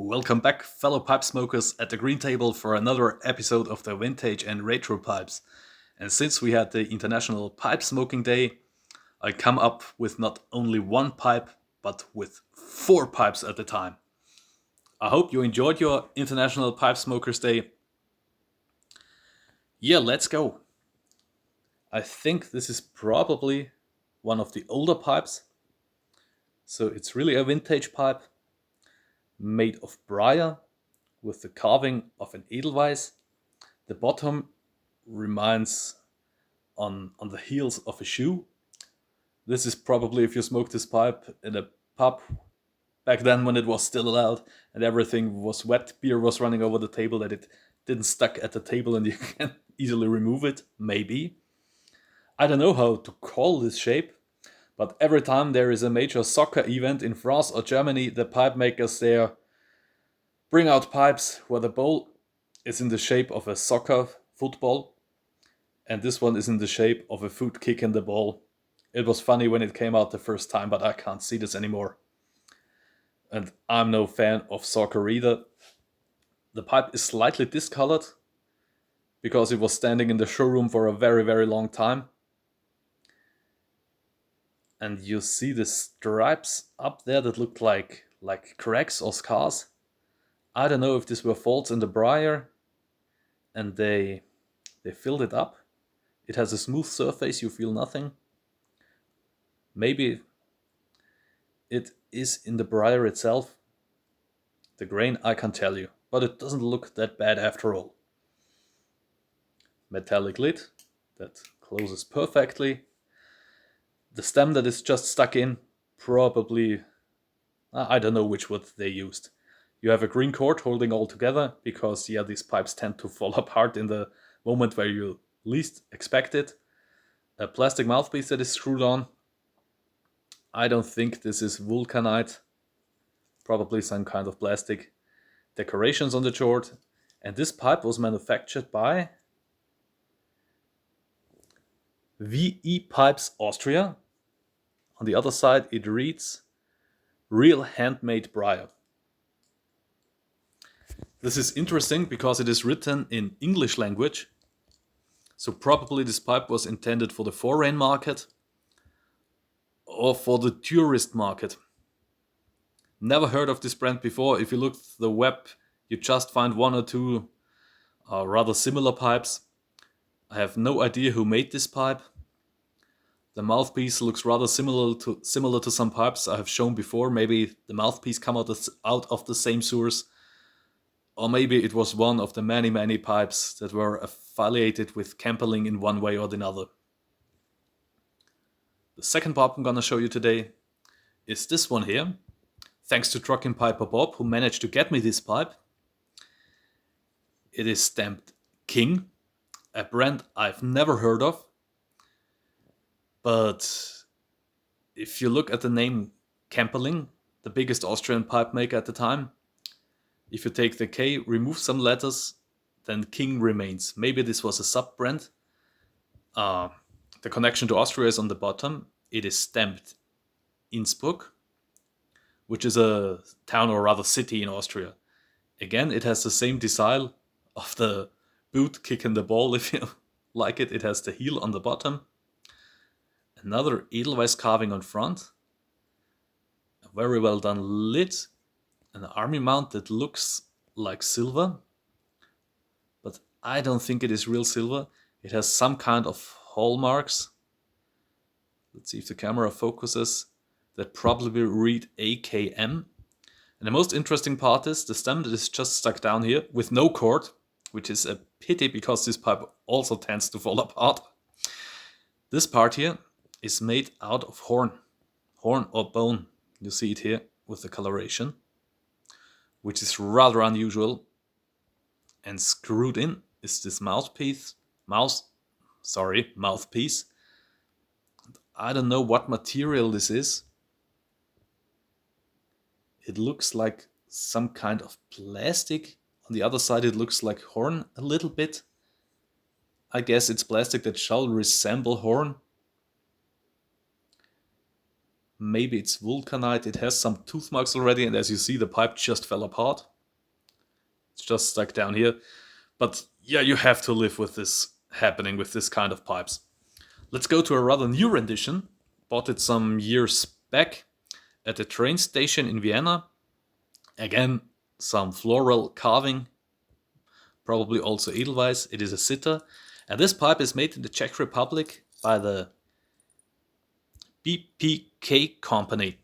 Welcome back, fellow pipe smokers, at the green table for another episode of the Vintage and Retro Pipes. And since we had the International Pipe Smoking Day, I come up with not only one pipe, but with 4 pipes at a time. I hope you enjoyed your International Pipe Smokers Day. Yeah, let's go. I think this is probably one of the older pipes. So it's really a vintage pipe made of briar with the carving of an edelweiss. The bottom reminds on the heels of a shoe. This is probably if you smoked this pipe in a pub back then when it was still allowed and everything was wet, beer was running over the table, that it didn't stuck at the table and you can easily remove it, maybe. I don't know how to call this shape, but every time there is a major soccer event in France or Germany, the pipe makers there bring out pipes where the bowl is in the shape of a soccer football, and this one is in the shape of a foot kick in the ball. It was funny when it came out the first time, but I can't see this anymore. And I'm no fan of soccer either. The pipe is slightly discolored because it was standing in the showroom for a very, very long time. And you see the stripes up there that look like cracks or scars. I don't know if these were faults in the briar and they filled it up. It has a smooth surface, you feel nothing. Maybe it is in the briar itself. The grain, I can't tell you, but it doesn't look that bad after all. Metallic lid that closes perfectly. The stem that is just stuck in, probably, I don't know which wood they used. You have a green cord holding all together because, these pipes tend to fall apart in the moment where you least expect it. A plastic mouthpiece that is screwed on. I don't think this is vulcanite. Probably some kind of plastic. Decorations on the short. And this pipe was manufactured by V.E.Pipes Austria. On the other side it reads Real Handmade Briar. This is interesting because it is written in English language. So probably this pipe was intended for the foreign market or for the tourist market. Never heard of this brand before. If you look at the web, you just find one or two rather similar pipes. I have no idea who made this pipe. The mouthpiece looks rather similar to some pipes I have shown before. Maybe the mouthpiece come out of the same source. Or maybe it was one of the many pipes that were affiliated with Kemperling in one way or another. The second pipe I'm gonna show you today is this one here. Thanks to Trucking Piper Bob, who managed to get me this pipe. It is stamped King, a brand I've never heard of. But if you look at the name Kemperling, the biggest Austrian pipe maker at the time, if you take the K, remove some letters, then King remains. Maybe this was a sub-brand. The connection to Austria is on the bottom. It is stamped Innsbruck, which is a town or rather city in Austria. Again, it has the same design of the boot kicking the ball, if you like it. It has the heel on the bottom. Another edelweiss carving on front. A very well done lid. An army mount that looks like silver, but I don't think it is real silver. It has some kind of hallmarks. Let's see if the camera focuses. That probably read AKM. And the most interesting part is the stem that is just stuck down here with no cord, which is a pity because this pipe also tends to fall apart. This part here is made out of horn or bone. You see it here with the coloration, which is rather unusual. And screwed in is this mouthpiece. I don't know what material this is. It looks like some kind of plastic. On the other side it looks like horn a little bit. I guess it's plastic that shall resemble horn. Maybe it's vulcanite. It has some tooth marks already, and as you see, the pipe just fell apart. It's just stuck down here. But yeah, you have to live with this happening with this kind of pipes. Let's go to a rather new rendition. Bought it some years back at a train station in Vienna. Again, some floral carving, probably also Edelweiss. It is a sitter. And this pipe is made in the Czech Republic by the BPK company.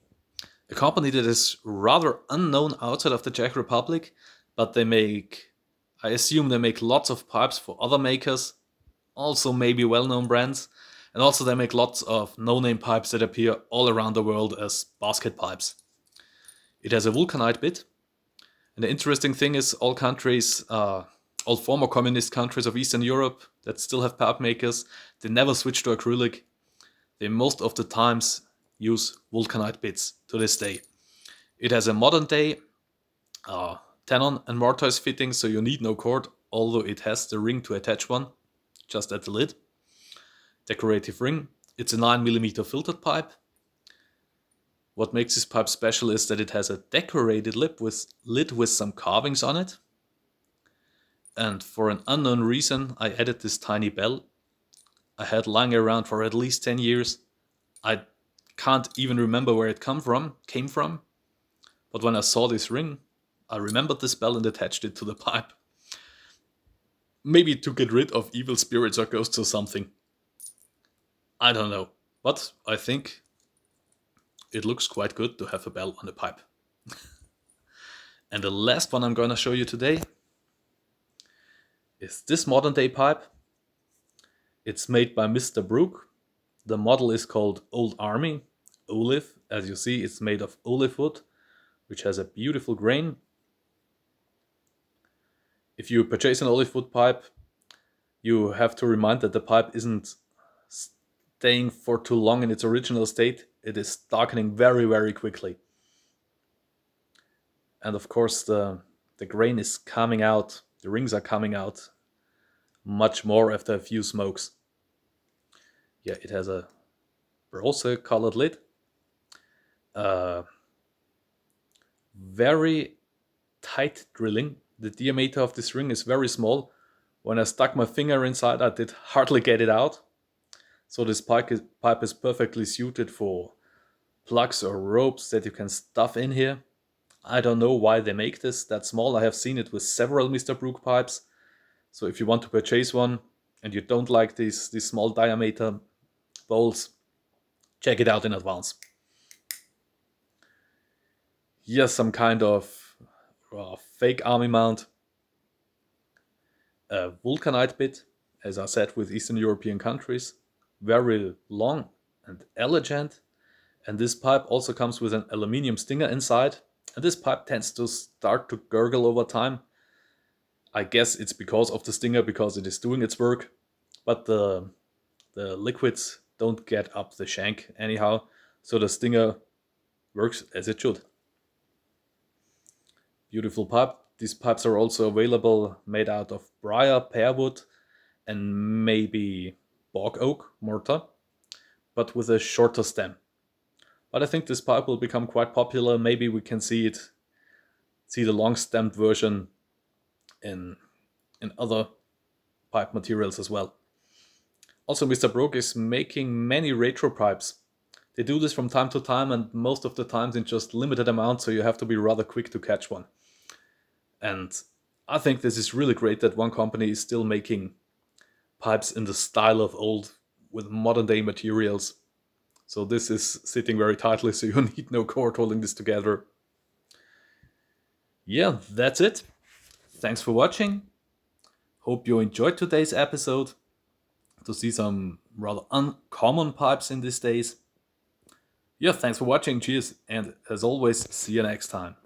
A company that is rather unknown outside of the Czech Republic, but I assume they make lots of pipes for other makers, also maybe well-known brands, and also they make lots of no-name pipes that appear all around the world as basket pipes. It has a vulcanite bit, and the interesting thing is all countries, all former communist countries of Eastern Europe that still have pipe makers, they never switch to acrylic. They most of the times use vulcanite bits to this day. It has a modern day tenon and mortise fitting, so you need no cord, although it has the ring to attach one, just at the lid. Decorative ring. It's a 9mm filtered pipe. What makes this pipe special is that it has a decorated lid with some carvings on it. And for an unknown reason, I added this tiny bell. I had lying around for at least 10 years. I can't even remember where it came from. But when I saw this ring, I remembered this bell and attached it to the pipe. Maybe to get rid of evil spirits or ghosts or something. I don't know. But I think it looks quite good to have a bell on the pipe. And the last one I'm going to show you today is this modern day pipe. It's made by Mr.Brog. The model is called Old Army, olive. As you see, it's made of olive wood, which has a beautiful grain. If you purchase an olive wood pipe, you have to remind that the pipe isn't staying for too long in its original state. It is darkening very, very quickly. And of course, the grain is coming out, the rings are coming out much more after a few smokes. Yeah, it has a bronze colored lid. Very tight drilling. The diameter of this ring is very small. When I stuck my finger inside, I did hardly get it out. So this pipe is perfectly suited for plugs or ropes that you can stuff in here. I don't know why they make this that small. I have seen it with several Mr.Brog pipes. So if you want to purchase one and you don't like these small diameter bowls, check it out in advance. Here's some kind of fake army mount. A vulcanite bit, as I said, with Eastern European countries. Very long and elegant. And this pipe also comes with an aluminium stinger inside. And this pipe tends to start to gurgle over time. I guess it's because of the stinger, because it is doing its work. But the liquids don't get up the shank anyhow. So the stinger works as it should. Beautiful pipe. These pipes are also available made out of briar, pearwood, and maybe bog oak mortar, but with a shorter stem. But I think this pipe will become quite popular. Maybe we can see the long-stemmed version in other pipe materials as well. Also, Mr.Brog is making many retro pipes. They do this from time to time, and most of the times in just limited amounts, so you have to be rather quick to catch one. And I think this is really great that one company is still making pipes in the style of old with modern day materials. So this is sitting very tightly, so you need no cord holding this together. Yeah, that's it. Thanks for watching. Hope you enjoyed today's episode. To see some rather uncommon pipes in these days. Yeah, thanks for watching. Cheers. And as always, see you next time.